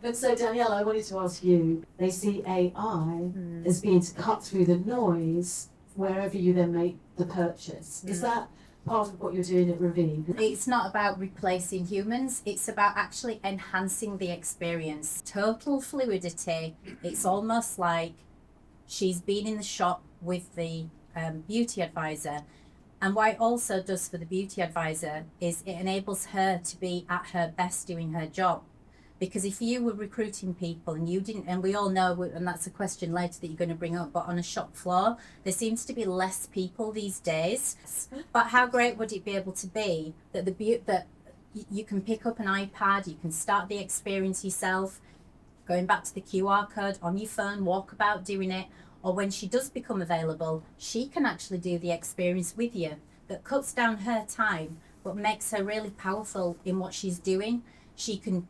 But so Danielle, I wanted to ask you, they see AI as being to cut through the noise wherever you then make the purchase. Is that part of what you're doing at Ravine? It's not about replacing humans, it's about actually enhancing the experience. Total fluidity. It's almost like she's been in the shop with the beauty advisor. And what it also does for the beauty advisor is it enables her to be at her best doing her job. Because if you were recruiting people and you didn't, and we all know, and that's a question later that you're going to bring up, but on a shop floor, there seems to be less people these days. But how great would it be able to be that that you can pick up an iPad, you can start the experience yourself, going back to the QR code on your phone, walk about doing it, or when she does become available, she can actually do the experience with you. That cuts down her time, but makes her really powerful in what she's doing. She can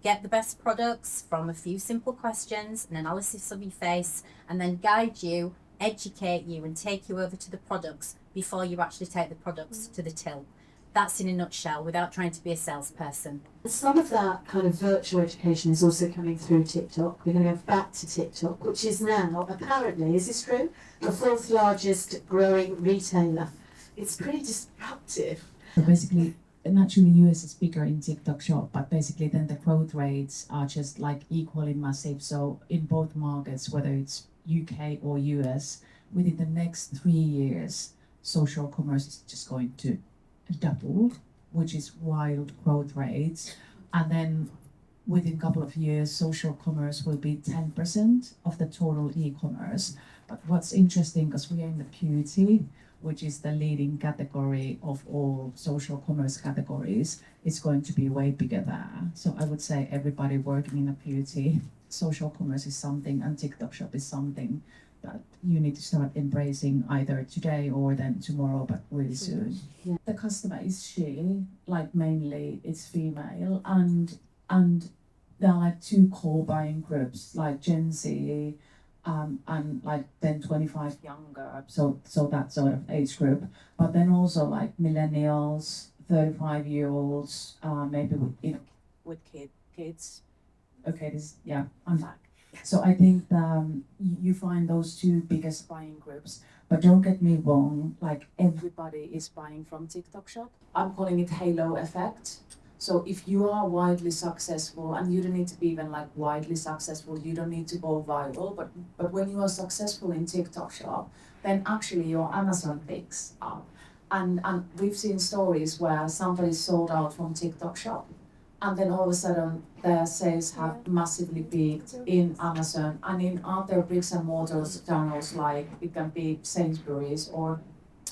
get the best products from a few simple questions, an analysis of your face, and then guide you, educate you, and take you over to the products before you actually take the products to the till. That's in a nutshell, without trying to be a salesperson. Some of that kind of virtual education is also coming through TikTok. We're going to go back to TikTok, which is now, apparently, is this true? The fourth largest growing retailer. It's pretty disruptive. So basically, naturally US is bigger in TikTok shop, but basically then the growth rates are just like equally massive. So in both markets, whether it's UK or US, within the next 3 years, social commerce is just going to double, which is wild growth rates. And then within a couple of years, social commerce will be 10% of the total e-commerce. But what's interesting, because we are in the beauty, which is the leading category of all social commerce categories, it's going to be way bigger there. So I would say everybody working in a beauty, social commerce is something, and TikTok shop is something that you need to start embracing either today or then tomorrow, but really soon. Yeah. The customer is she, like mainly it's female, and there are like two core buying groups, like Gen Z, and like then 25 younger, so that sort of age group, but then also like millennials, 35-year-olds, maybe with kids. Okay, I'm back. So I think you find those two biggest buying groups, but don't get me wrong, like everybody is buying from TikTok shop. I'm calling it halo effect. So if you are widely successful, and you don't need to be even like widely successful, you don't need to go viral, but when you are successful in TikTok shop, then actually your Amazon picks up. And we've seen stories where somebody sold out from TikTok shop, and then all of a sudden their sales have massively peaked in Amazon and in other bricks and mortar channels, like it can be Sainsbury's or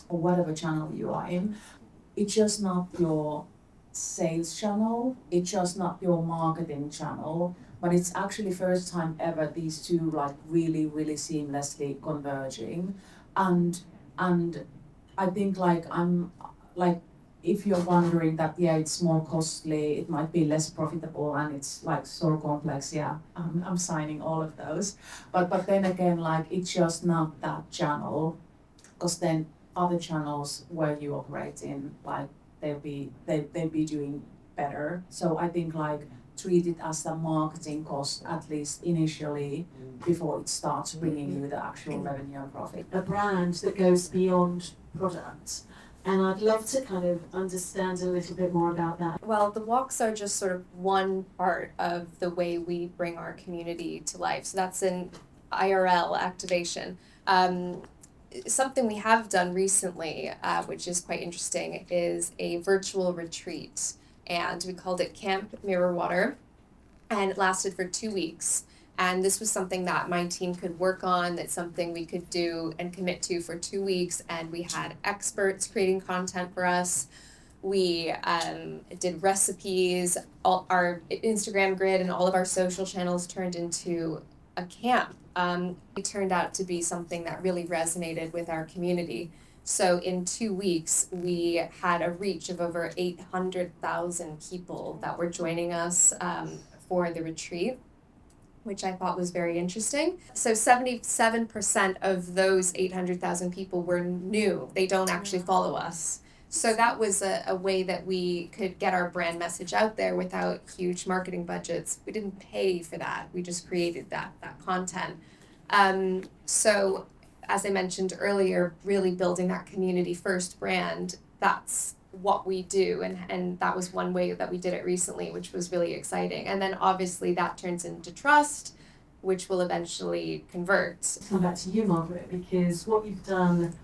whatever channel you are in. It's just not your sales channel, it's just not your marketing channel, but it's actually first time ever these two like really seamlessly converging. And I think like I'm like, if you're wondering that it's more costly, it might be less profitable, and it's like so complex, I'm signing all of those, but then again, like it's just not that channel, because then other channels where you operate in, like they'll be doing better. So I think like treat it as the marketing cost, at least initially, before it starts bringing you the actual revenue and profit. A brand that goes beyond product. And I'd love to kind of understand a little bit more about that. Well, the walks are just sort of one part of the way we bring our community to life. So that's an IRL activation. Something we have done recently, which is quite interesting, is a virtual retreat. And we called it Camp Mirror Water. And it lasted for 2 weeks. And this was something that my team could work on, that's something we could do and commit to for 2 weeks. And we had experts creating content for us. We did recipes. All our Instagram grid and all of our social channels turned into a camp. It turned out to be something that really resonated with our community. So in 2 weeks, we had a reach of over 800,000 people that were joining us for the retreat, which I thought was very interesting. So 77% of those 800,000 people were new. They don't actually follow us. So that was a way that we could get our brand message out there without huge marketing budgets. We didn't pay for that. We just created that content. So as I mentioned earlier, really building that community first brand, that's what we do, and that was one way that we did it recently, which was really exciting. And then obviously that turns into trust, which will eventually convert. Come back to you, Margaret, because what you've done,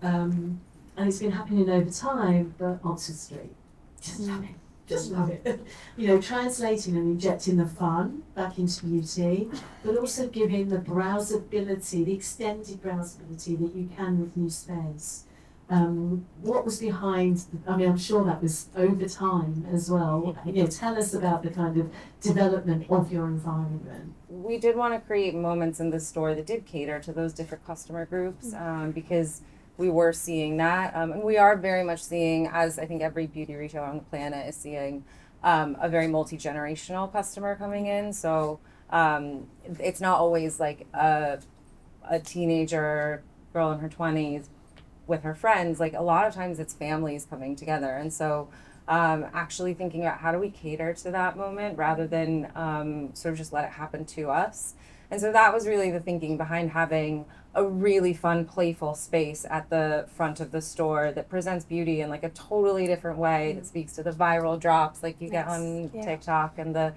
and it's been happening over time, but Oxford Street, just love it. Just love it. You know, translating and injecting the fun back into beauty, but also giving the browsability, the extended browsability that you can with new space. What was behind, I mean, I'm sure that was over time as well. You know, tell us about the kind of development of your environment. We did want to create moments in the store that did cater to those different customer groups, because we were seeing that. And we are very much seeing, as I think every beauty retailer on the planet is seeing, a very multi-generational customer coming in. So it's not always like a teenager girl in her 20s with her friends. Like a lot of times it's families coming together. And so actually thinking about how do we cater to that moment rather than sort of just let it happen to us. And so that was really the thinking behind having a really fun, playful space at the front of the store that presents beauty in like a totally different way, that speaks to the viral drops like you get on TikTok, and the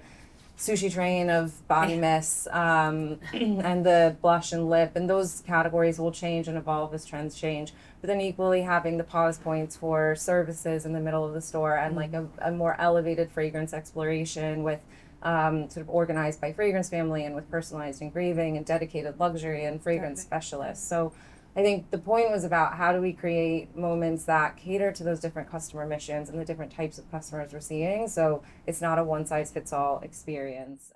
sushi train of body mists, and the blush and lip, and those categories will change and evolve as trends change. But then equally having the pause points for services in the middle of the store, and like a more elevated fragrance exploration with sort of organized by fragrance family and with personalized engraving and dedicated luxury and fragrance specialists. So I think the point was about how do we create moments that cater to those different customer missions and the different types of customers we're seeing, so it's not a one size fits all experience.